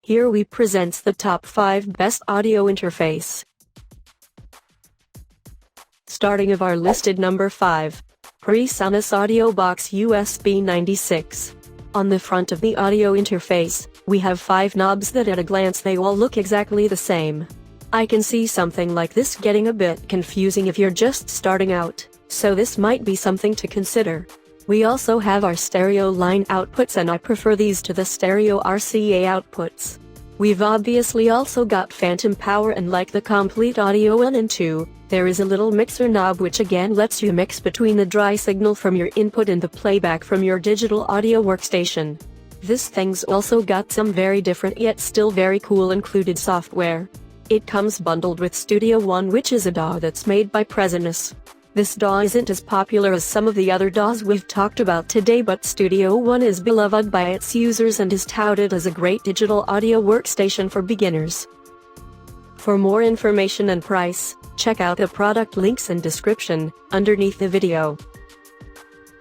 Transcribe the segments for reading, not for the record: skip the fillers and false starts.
Here we presents the top 5 best audio interface. Starting of our listed number 5. PreSonus AudioBox USB 96. On the front of the audio interface, we have 5 knobs that at a glance they all look exactly the same. I can see something like this getting a bit confusing if you're just starting out, so this might be something to consider. We also have our stereo line outputs, and I prefer these to the stereo RCA outputs. We've obviously also got phantom power, and like the Komplete Audio 1 and 2, there is a little mixer knob which again lets you mix between the dry signal from your input and the playback from your digital audio workstation. This thing's also got some very different yet still very cool included software. It comes bundled with Studio One, which is a DAW that's made by PreSonus. This DAW isn't as popular as some of the other DAWs we've talked about today, but Studio One is beloved by its users and is touted as a great digital audio workstation for beginners. For more information and price, check out the product links and description underneath the video.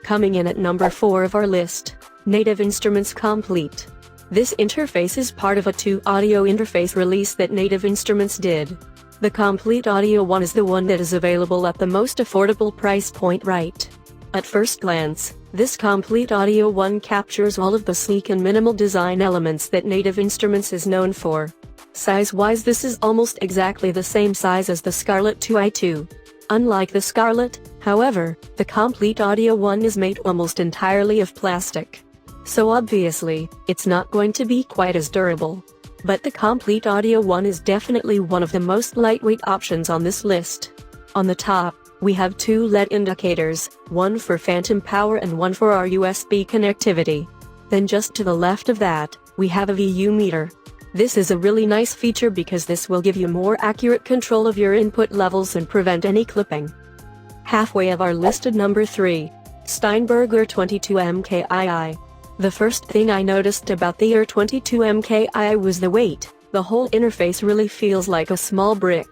Coming in at number 4 of our list, Native Instruments Komplete. This interface is part of a 2 audio interface release that Native Instruments did. The Komplete Audio 1 is the one that is available at the most affordable price point, right? At first glance, this Komplete Audio 1 captures all of the sleek and minimal design elements that Native Instruments is known for. Size-wise, this is almost exactly the same size as the Scarlett 2i2. Unlike the Scarlett, however, the Komplete Audio 1 is made almost entirely of plastic. So obviously, it's not going to be quite as durable. But the Komplete Audio 1 is definitely one of the most lightweight options on this list. On the top, we have 2 LED indicators, one for phantom power and one for our USB connectivity. Then just to the left of that, we have a VU meter. This is a really nice feature because this will give you more accurate control of your input levels and prevent any clipping. Halfway of our listed number 3, Steinberg ER22 MKII. The first thing I noticed about the ER22 MKII was the weight. The whole interface really feels like a small brick.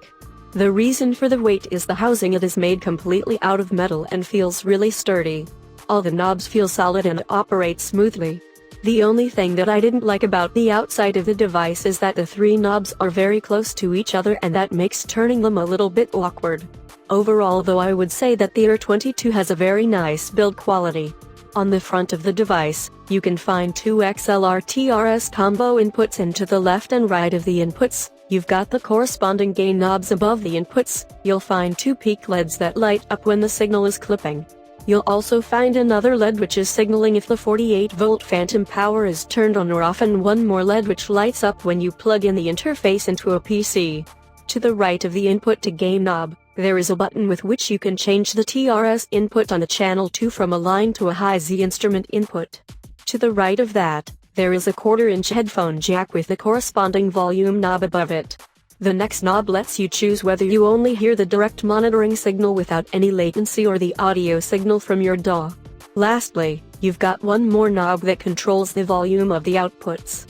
The reason for the weight is the housing. It is made completely out of metal and feels really sturdy. All the knobs feel solid and operate smoothly. The only thing that I didn't like about the outside of the device is that the 3 knobs are very close to each other, and that makes turning them a little bit awkward. Overall though, I would say that the ER22 has a very nice build quality. On the front of the device, you can find 2 XLR TRS combo inputs, and to the left and right of the inputs, you've got the corresponding gain knobs. Above the inputs, you'll find 2 peak LEDs that light up when the signal is clipping. You'll also find another LED which is signaling if the 48-volt phantom power is turned on or off, and one more LED which lights up when you plug in the interface into a PC. To the right of the input to gain knob, there is a button with which you can change the TRS input on a channel 2 from a line to a high Z instrument input. To the right of that, there is a 1/4-inch headphone jack with the corresponding volume knob above it. The next knob lets you choose whether you only hear the direct monitoring signal without any latency or the audio signal from your DAW. Lastly, you've got one more knob that controls the volume of the outputs.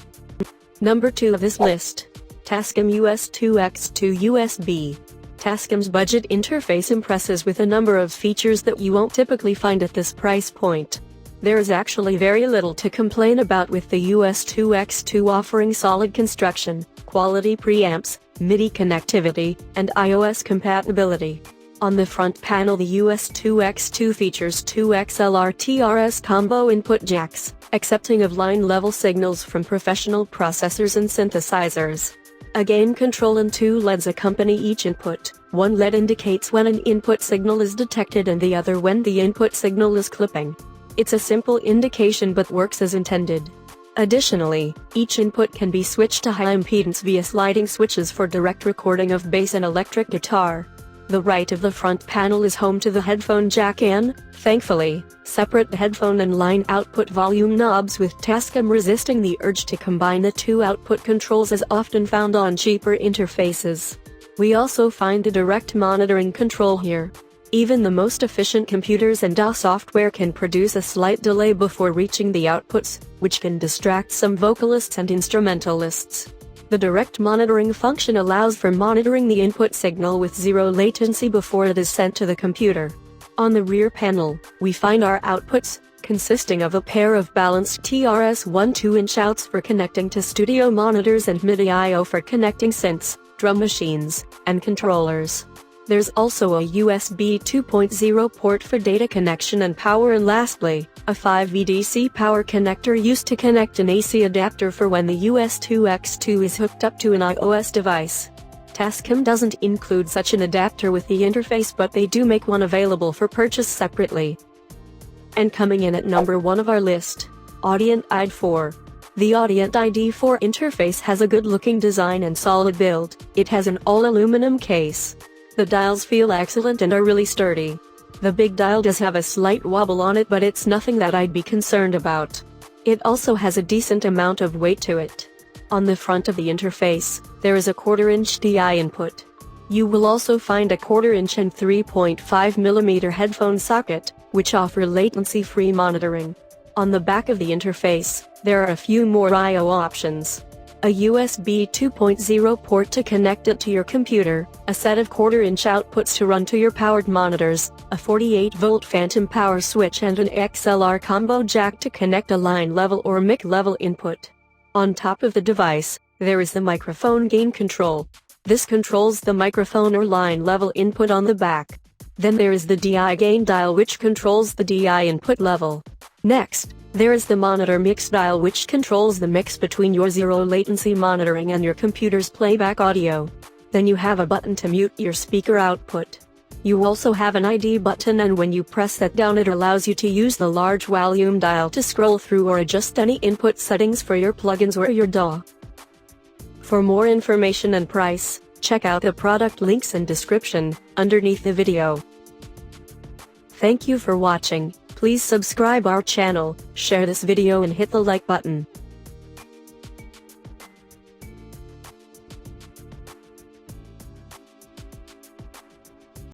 Number 2 of this list, Tascam US 2x2 USB. Tascam's budget interface impresses with a number of features that you won't typically find at this price point. There is actually very little to complain about, with the US 2x2 offering solid construction, quality preamps, MIDI connectivity, and iOS compatibility. On the front panel, the US 2x2 features 2 XLR TRS combo input jacks, accepting of line-level signals from professional processors and synthesizers. A gain control and 2 LEDs accompany each input. One LED indicates when an input signal is detected and the other when the input signal is clipping. It's a simple indication but works as intended. Additionally, each input can be switched to high impedance via sliding switches for direct recording of bass and electric guitar. The right of the front panel is home to the headphone jack and, thankfully, separate headphone and line output volume knobs, with Tascam resisting the urge to combine the 2 output controls as often found on cheaper interfaces. We also find the direct monitoring control here. Even the most efficient computers and DAW software can produce a slight delay before reaching the outputs, which can distract some vocalists and instrumentalists. The direct monitoring function allows for monitoring the input signal with 0 latency before it is sent to the computer. On the rear panel, we find our outputs, consisting of a pair of balanced TRS-1 2-inch outs for connecting to studio monitors and MIDI I/O for connecting synths, drum machines, and controllers. There's also a USB 2.0 port for data connection and power, and lastly, a 5 VDC power connector used to connect an AC adapter for when the US2X2 is hooked up to an iOS device. Tascam doesn't include such an adapter with the interface, but they do make one available for purchase separately. And coming in at number 1 of our list, Audient ID4. The Audient ID4 interface has a good-looking design and solid build. It has an all-aluminum case. The dials feel excellent and are really sturdy. The big dial does have a slight wobble on it, but it's nothing that I'd be concerned about. It also has a decent amount of weight to it. On the front of the interface, there is a 1/4-inch DI input. You will also find a 1/4-inch and 3.5mm headphone socket, which offer latency-free monitoring. On the back of the interface, there are a few more I/O options. A USB 2.0 port to connect it to your computer, a set of 1/4-inch outputs to run to your powered monitors, a 48-volt phantom power switch, and an XLR combo jack to connect a line level or mic level input. On top of the device, there is the microphone gain control. This controls the microphone or line level input on the back. Then there is the DI gain dial, which controls the DI input level. Next, there is the monitor mix dial, which controls the mix between your zero latency monitoring and your computer's playback audio. Then you have a button to mute your speaker output. You also have an ID button, and when you press that down, it allows you to use the large volume dial to scroll through or adjust any input settings for your plugins or your DAW. For more information and price, check out the product links and description underneath the video. Thank you for watching. Please subscribe our channel, share this video and hit the like button.